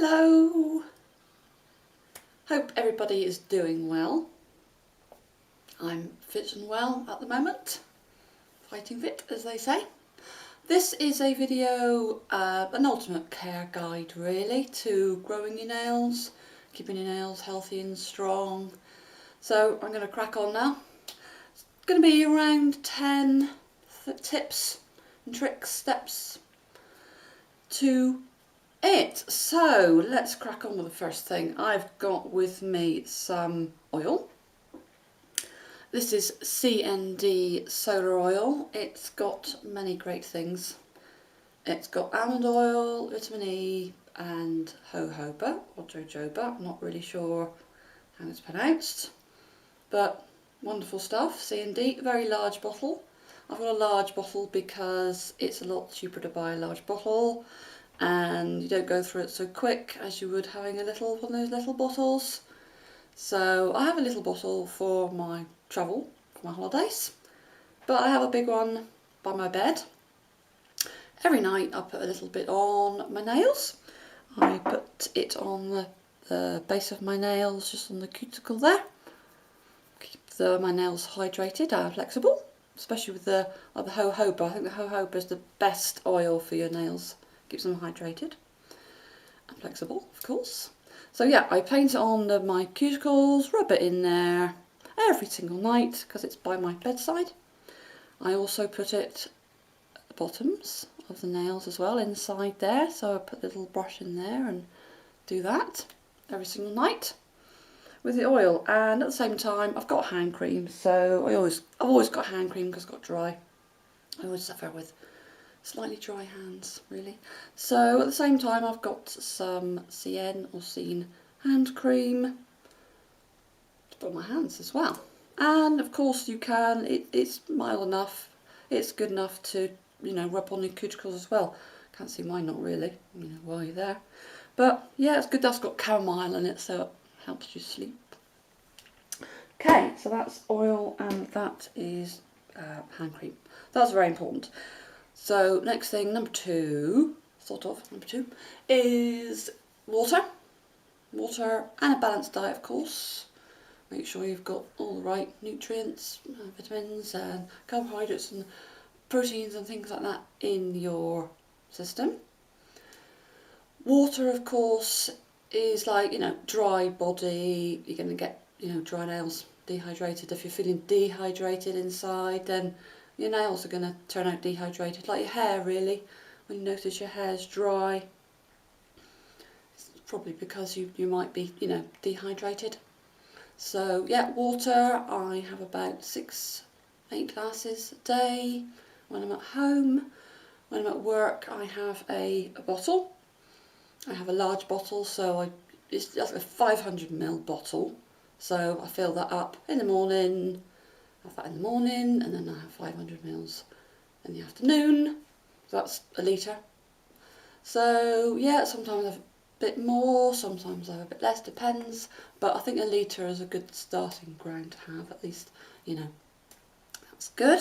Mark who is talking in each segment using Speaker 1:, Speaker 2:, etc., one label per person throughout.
Speaker 1: Hello! Hope everybody is doing well. I'm fit and well at the moment, fighting fit as they say. This is a video, an ultimate care guide really to growing your nails, keeping your nails healthy and strong. So I'm going to crack on now. It's going to be around 10 tips and tricks, steps to it. So let's crack on with the first thing. I've got with me some oil. This is CND solar oil. It's got many great things. It's got almond oil, vitamin E and jojoba or jojoba. I'm not really sure how it's pronounced, but wonderful stuff. CND, very large bottle. I've got a large bottle because it's a lot cheaper to buy a large bottle and you don't go through it so quick as you would having a little one of those little bottles. So I have a little bottle for my travel, for my holidays, but I have a big one by my bed. Every night I put a little bit on my nails. I put it on the base of my nails, just on the cuticle there. Keep my nails hydrated and flexible, especially with the jojoba. I think the jojoba is the best oil for your nails. Keeps them hydrated and flexible, of course. So yeah, I paint it on my cuticles, rub it in there every single night because it's by my bedside. I also put it at the bottoms of the nails as well, inside there. So I put a little brush in there and do that every single night with the oil. And at the same time, I've got hand cream. So I've always got hand cream because I've got dry. I always suffer with slightly dry hands, really. So at the same time, I've got some CN or Scene hand cream to put on my hands as well. And of course you can, it's mild enough, it's good enough to, you know, rub on your cuticles as well. Can't see why not really, you know, while you're there. But yeah, it's good. That's got chamomile in it, so it helps you sleep. Okay, so that's oil and that is hand cream. That's very important. So next thing, number two, is water. Water and a balanced diet, of course. Make sure you've got all the right nutrients, vitamins and carbohydrates and proteins and things like that in your system. Water, of course, is like, you know, dry body. You're going to get, you know, dry nails, dehydrated. If you're feeling dehydrated inside, then your nails are going to turn out dehydrated, like your hair really. When you notice your hair's dry, it's probably because you might be, you know, dehydrated. So yeah, water, I have about 6-8 glasses a day when I'm at home. When I'm at work, I have a bottle. I have a large bottle, so it's like a 500ml bottle. So I fill that up in the morning. I have that in the morning, and then I have 500ml in the afternoon. So that's a litre. So yeah, sometimes I have a bit more, sometimes I have a bit less, depends. But I think a litre is a good starting ground to have, at least, you know. That's good.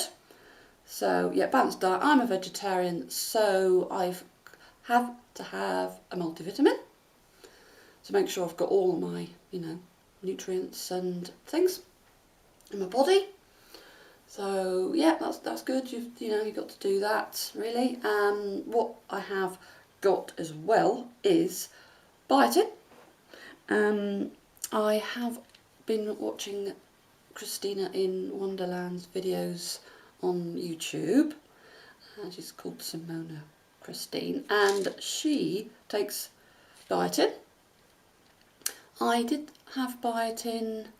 Speaker 1: So yeah, balanced diet. I'm a vegetarian, so I have to have a multivitamin to make sure I've got all of my, you know, nutrients and things in my body. So yeah, that's good. You've got to do that really. What I have got as well is biotin. I have been watching Christina in Wonderland's videos on YouTube. She's called Simona Christine, and she takes biotin. I did have biotin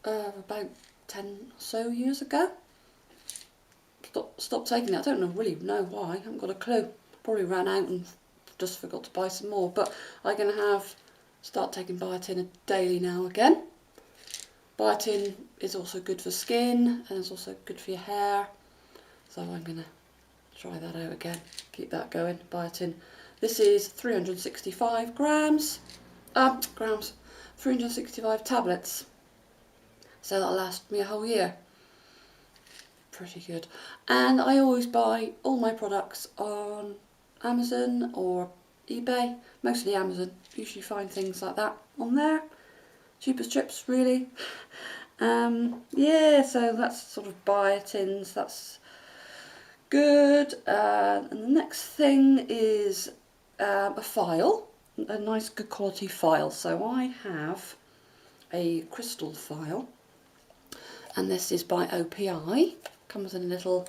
Speaker 1: about 10 or so years ago. Stopped taking it. I don't really know why. I haven't got a clue. Probably ran out and just forgot to buy some more. But I'm going to start taking biotin daily now again. Biotin is also good for skin and it's also good for your hair. So I'm going to try that out again. Keep that going. Biotin. This is 365 grams. 365 tablets. So that'll last me a whole year. Pretty good. And I always buy all my products on Amazon or eBay, mostly Amazon. Usually find things like that on there. Cheap as chips, really. Yeah, so that's sort of biotins, that's good. And the next thing is a file, a nice good quality file. So I have a crystal file, and this is by o.p.i. Comes in a little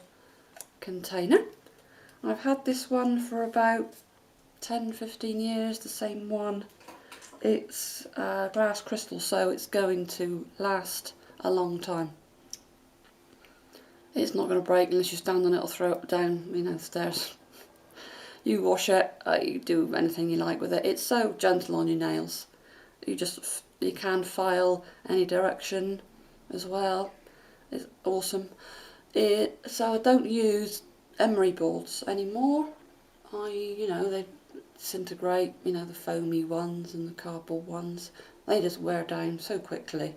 Speaker 1: container. I've had this one for about 10-15 years, the same one. It's glass crystal, so it's going to last a long time. It's not going to break unless you stand on it or throw it down, you know, the stairs. You wash it, you do anything you like with it. It's so gentle on your nails. You can file any direction as well. It's awesome. So I don't use emery boards anymore. They disintegrate, you know, the foamy ones and the cardboard ones. They just wear down so quickly.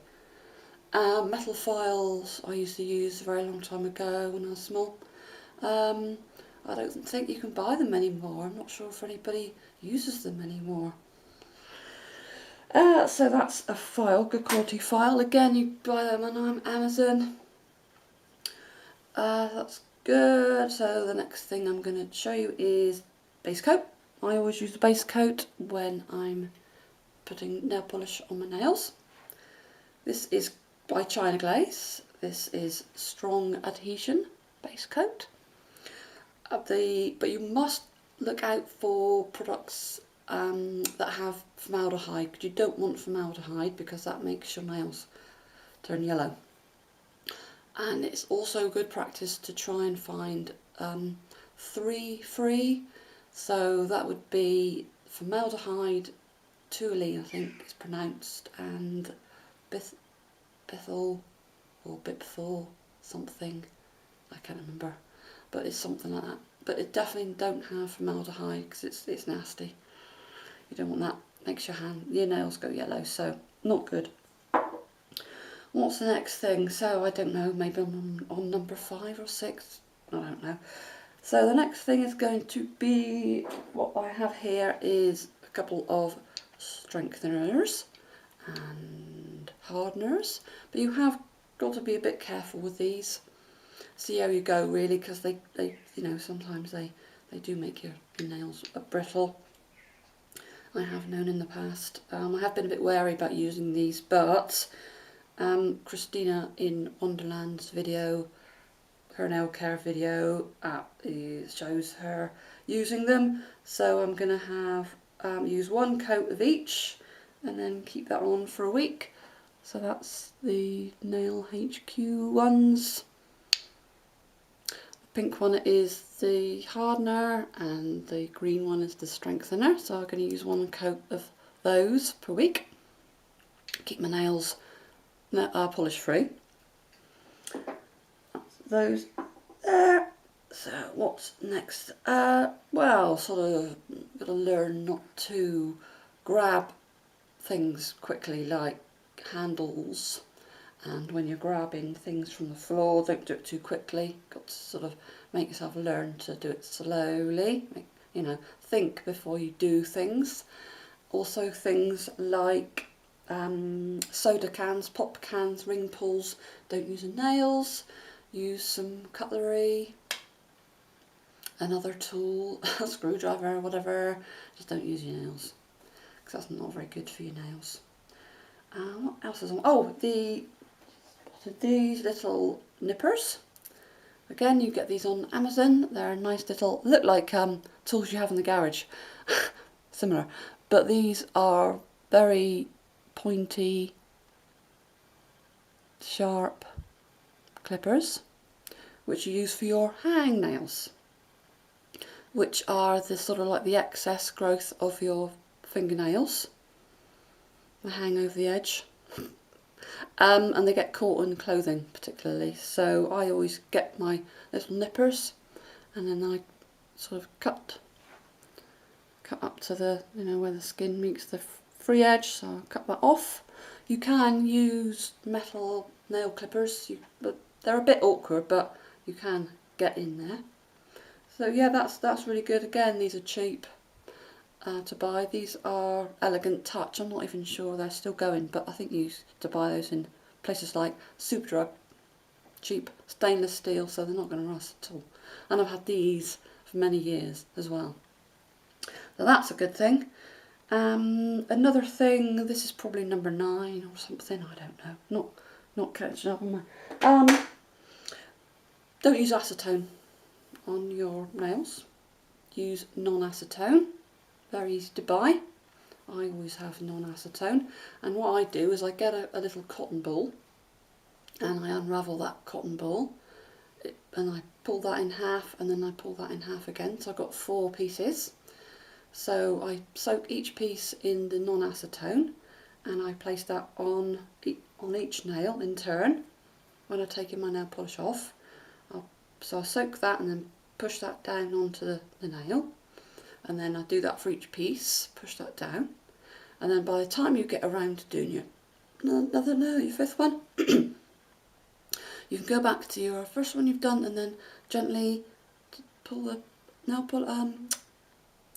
Speaker 1: Metal files I used to use a very long time ago when I was small. I don't think you can buy them anymore. I'm not sure if anybody uses them anymore. So that's a file, good quality file. Again, you buy them on Amazon. That's good. So the next thing I'm going to show you is base coat. I always use the base coat when I'm putting nail polish on my nails. This is by China Glaze. This is strong adhesion base coat. But you must look out for products that have formaldehyde, because you don't want formaldehyde because that makes your nails turn yellow. And it's also good practice to try and find 3 free. So that would be formaldehyde, toluene I think it's pronounced, and bithal or bipthol something, I can't remember, but it's something like that. But it definitely don't have formaldehyde because it's nasty. You don't want that. Makes your nails go yellow, so not good. What's the next thing? So I don't know, maybe I'm on number 5 or 6, I don't know. So the next thing is going to be, what I have here is a couple of strengtheners and hardeners, but you have got to be a bit careful with these. See how you go, really, because they sometimes they do make your nails brittle. I have known in the past. I have been a bit wary about using these, but Christina in Wonderland's video, her nail care video, shows her using them. So I'm going to have use 1 coat of each and then keep that on for a week. So that's the Nail HQ ones. The pink one is the hardener and the green one is the strengthener. So I'm going to use 1 coat of those per week. Keep my nails polish free. Those there. So what's next? Well, sort of got to learn not to grab things quickly, like handles, and when you're grabbing things from the floor, don't do it too quickly. Got to sort of make yourself learn to do it slowly. Think before you do things. Also things like soda cans, pop cans, ring pulls, don't use your nails. Use some cutlery, another tool, a screwdriver, whatever. Just don't use your nails, because that's not very good for your nails. What else is on? Oh, these little nippers. Again, you get these on Amazon. They're nice little, look like tools you have in the garage. Similar. But these are very pointy, sharp clippers, which you use for your hangnails, which are the sort of like the excess growth of your fingernails. They hang over the edge. And they get caught in clothing particularly. So I always get my little nippers and then I sort of cut up to the, where the skin meets the free edge, so I cut that off. You can use metal nail clippers, but they're a bit awkward, but you can get in there. So yeah, that's really good. Again, these are cheap. to buy. These are Elegant Touch. I'm not even sure they're still going, but I think you used to buy those in places like Superdrug. Cheap stainless steel, so they're not going to rust at all. And I've had these for many years as well. So that's a good thing. Another thing, this is probably number 9 or something, I don't know. Not catching up on my... don't use acetone on your nails. Use non-acetone. Very easy to buy. I always have non-acetone. And what I do is I get a little cotton ball and I unravel that cotton ball and I pull that in half and then I pull that in half again. So I've got 4 pieces. So I soak each piece in the non-acetone and I place that on each nail in turn when I'm taking my nail polish off. So I soak that and then push that down onto the nail, and then I do that for each piece, push that down, and then by the time you get around to doing your 5th one, you can go back to your first one you've done and then gently pull the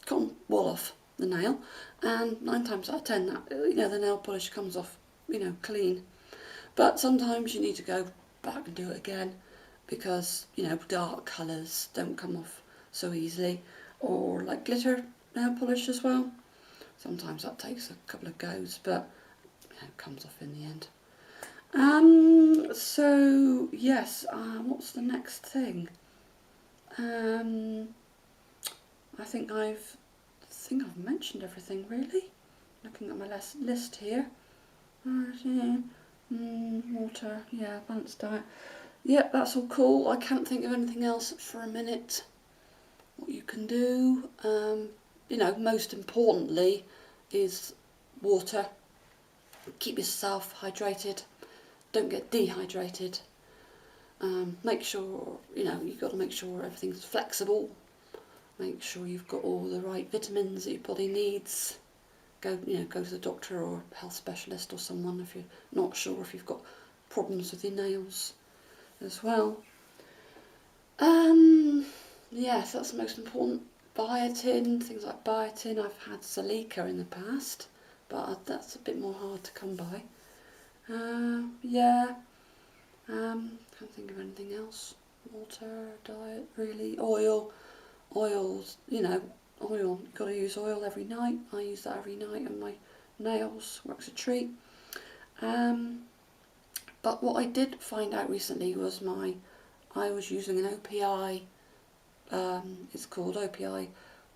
Speaker 1: cotton wool off the nail, and 9 times out of 10 that, the nail polish comes off clean. But sometimes you need to go back and do it again because dark colours don't come off so easily, or like glitter nail polish as well. Sometimes that takes a couple of goes, but it comes off in the end. So yes, what's the next thing? I think I've mentioned everything really. Looking at my list here. Water, yeah, balanced diet. Yeah, that's all cool. I can't think of anything else for a minute. What you can do, most importantly, is water. Keep yourself hydrated. Don't get dehydrated. Make sure, you've got to make sure everything's flexible. Make sure you've got all the right vitamins that your body needs. Go to the doctor or health specialist or someone if you're not sure if you've got problems with your nails as well. Yes, that's the most important. Biotin, things like biotin. I've had silica in the past, but that's a bit more hard to come by. Can't think of anything else. Water, diet, really. Oils, oil. You've got to use oil every night. I use that every night on my nails. Works a treat. But what I did find out recently was I was using an o.p.i. It's called o.p.i.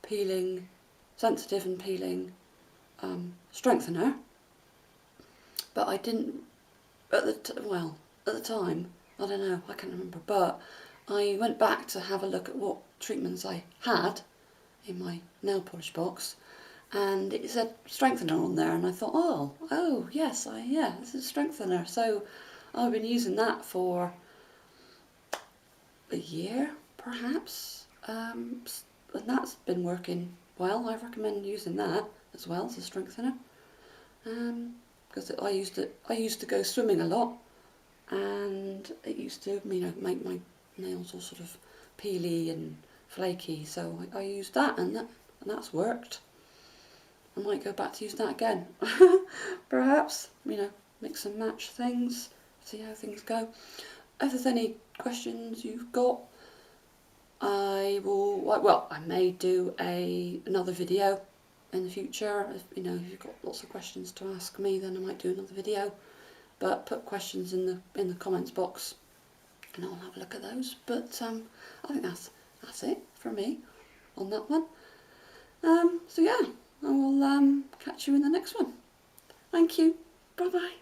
Speaker 1: peeling, sensitive and peeling strengthener. But I didn't at the time. I don't know. I can't remember. But I went back to have a look at what treatments I had in my nail polish box, and it said strengthener on there, and I thought, oh yes, this is strengthener. So I've been using that for a year, perhaps, and that's been working well. I recommend using that as well as a strengthener, because I used to go swimming a lot, and it used to make my nails all sort of peely and flaky. So I used that, and that's worked. I might go back to use that again. Perhaps, mix and match things, see how things go. If there's any questions you've got, I may do another video in the future. If you've got lots of questions to ask me, then I might do another video. But put questions in the comments box, and I'll have a look at those. But I think that's it for me on that one. So yeah, I will catch you in the next one. Thank you. Bye bye.